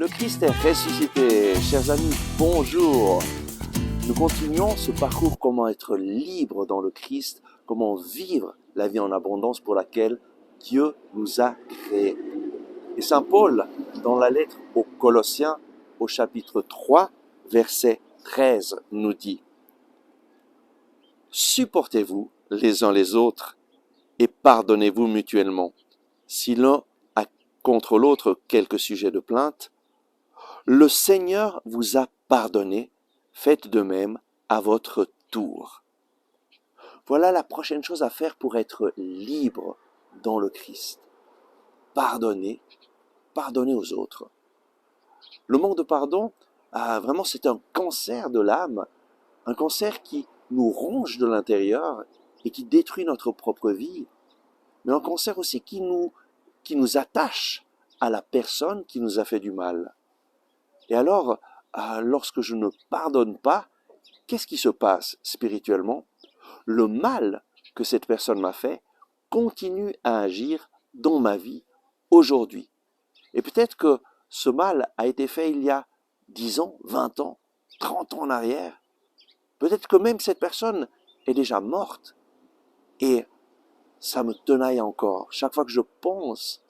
Le Christ est ressuscité. Chers amis, bonjour. Nous continuons ce parcours comment être libre dans le Christ, comment vivre la vie en abondance pour laquelle Dieu nous a créés. Et Saint Paul, dans la lettre aux Colossiens, au chapitre 3, verset 13, nous dit « Supportez-vous les uns les autres et pardonnez-vous mutuellement. Si l'un a contre l'autre quelques sujets de plainte, le Seigneur vous a pardonné, faites de même à votre tour. » Voilà la prochaine chose à faire pour être libre dans le Christ. Pardonner aux autres. Le manque de pardon, vraiment c'est un cancer de l'âme, un cancer qui nous ronge de l'intérieur et qui détruit notre propre vie, mais un cancer aussi qui nous attache à la personne qui nous a fait du mal. Et alors, lorsque je ne pardonne pas, qu'est-ce qui se passe spirituellement? Le mal que cette personne m'a fait continue à agir dans ma vie aujourd'hui. Et peut-être que ce mal a été fait il y a 10 ans, 20 ans, 30 ans en arrière. Peut-être que même cette personne est déjà morte. Et ça me tenaille encore. Chaque fois que je pense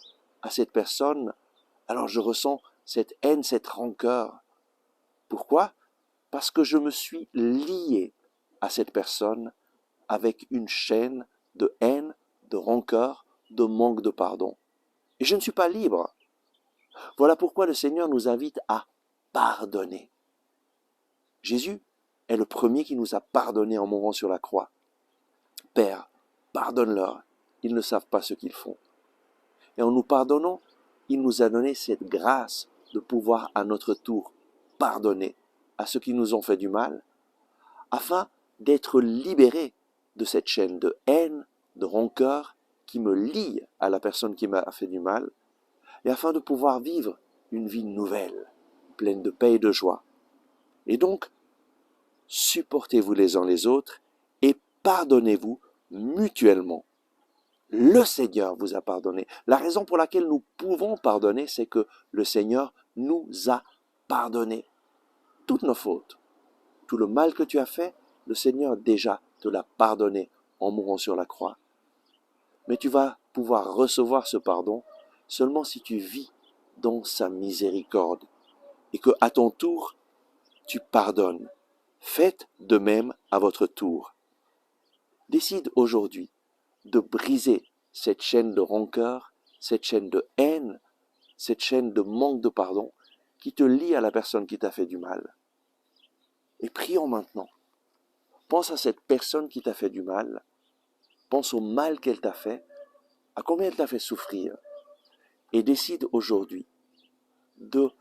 à cette personne, alors je ressens cette haine, cette rancœur. Pourquoi? Parce que je me suis lié à cette personne avec une chaîne de haine, de rancœur, de manque de pardon. Et je ne suis pas libre. Voilà pourquoi le Seigneur nous invite à pardonner. Jésus est le premier qui nous a pardonné en mourant sur la croix. Père, pardonne-leur, ils ne savent pas ce qu'ils font. Et en nous pardonnant, il nous a donné cette grâce de pouvoir à notre tour pardonner à ceux qui nous ont fait du mal, afin d'être libérés de cette chaîne de haine, de rancœur qui me lie à la personne qui m'a fait du mal, et afin de pouvoir vivre une vie nouvelle, pleine de paix et de joie. Et donc, supportez-vous les uns les autres et pardonnez-vous mutuellement. Le Seigneur vous a pardonné. La raison pour laquelle nous pouvons pardonner, c'est que le Seigneur nous a pardonné toutes nos fautes. Tout le mal que tu as fait, le Seigneur déjà te l'a pardonné en mourant sur la croix. Mais tu vas pouvoir recevoir ce pardon seulement si tu vis dans sa miséricorde et que à ton tour, tu pardonnes. Faites de même à votre tour. Décide aujourd'hui de briser cette chaîne de rancœur, cette chaîne de haine, cette chaîne de manque de pardon qui te lie à la personne qui t'a fait du mal. Et prions maintenant. Pense à cette personne qui t'a fait du mal. Pense au mal qu'elle t'a fait, à combien elle t'a fait souffrir. Et décide aujourd'hui de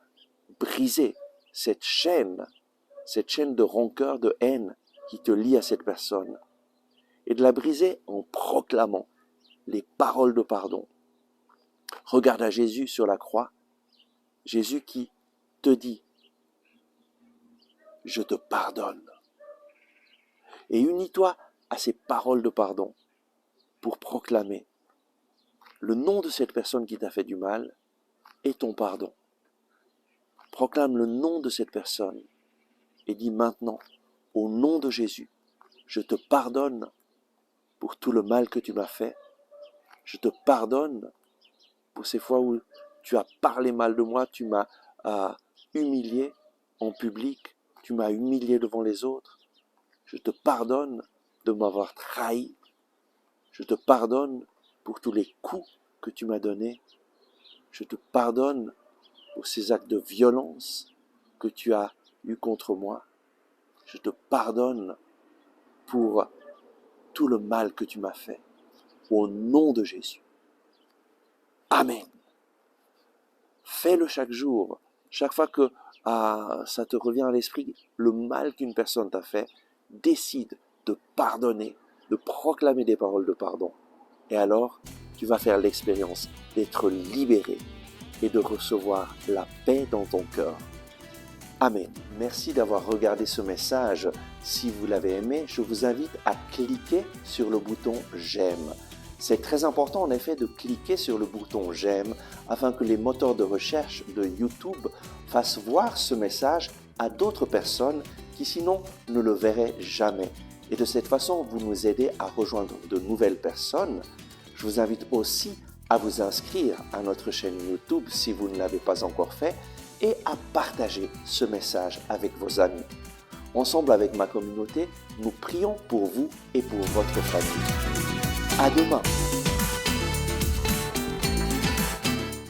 briser cette chaîne de rancœur, de haine qui te lie à cette personne. Et de la briser en proclamant les paroles de pardon. Regarde à Jésus sur la croix, Jésus qui te dit « Je te pardonne ». Et unis-toi à ces paroles de pardon pour proclamer le nom de cette personne qui t'a fait du mal et ton pardon. Proclame le nom de cette personne et dis maintenant, au nom de Jésus, je te pardonne pour tout le mal que tu m'as fait. Je te pardonne pour ces fois où tu as parlé mal de moi, tu m'as humilié en public, tu m'as humilié devant les autres. Je te pardonne de m'avoir trahi. Je te pardonne pour tous les coups que tu m'as donnés. Je te pardonne pour ces actes de violence que tu as eus contre moi. Je te pardonne pour tout le mal que tu m'as fait. Au nom de Jésus. Amen. Fais-le chaque jour. Chaque fois que ça te revient à l'esprit, le mal qu'une personne t'a fait, décide de pardonner, de proclamer des paroles de pardon. Et alors, tu vas faire l'expérience d'être libéré et de recevoir la paix dans ton cœur. Amen. Merci d'avoir regardé ce message. Si vous l'avez aimé, je vous invite à cliquer sur le bouton « J'aime ». C'est très important en effet de cliquer sur le bouton j'aime afin que les moteurs de recherche de YouTube fassent voir ce message à d'autres personnes qui sinon ne le verraient jamais. Et de cette façon, vous nous aidez à rejoindre de nouvelles personnes. Je vous invite aussi à vous inscrire à notre chaîne YouTube si vous ne l'avez pas encore fait et à partager ce message avec vos amis. Ensemble avec ma communauté, nous prions pour vous et pour votre famille. À demain!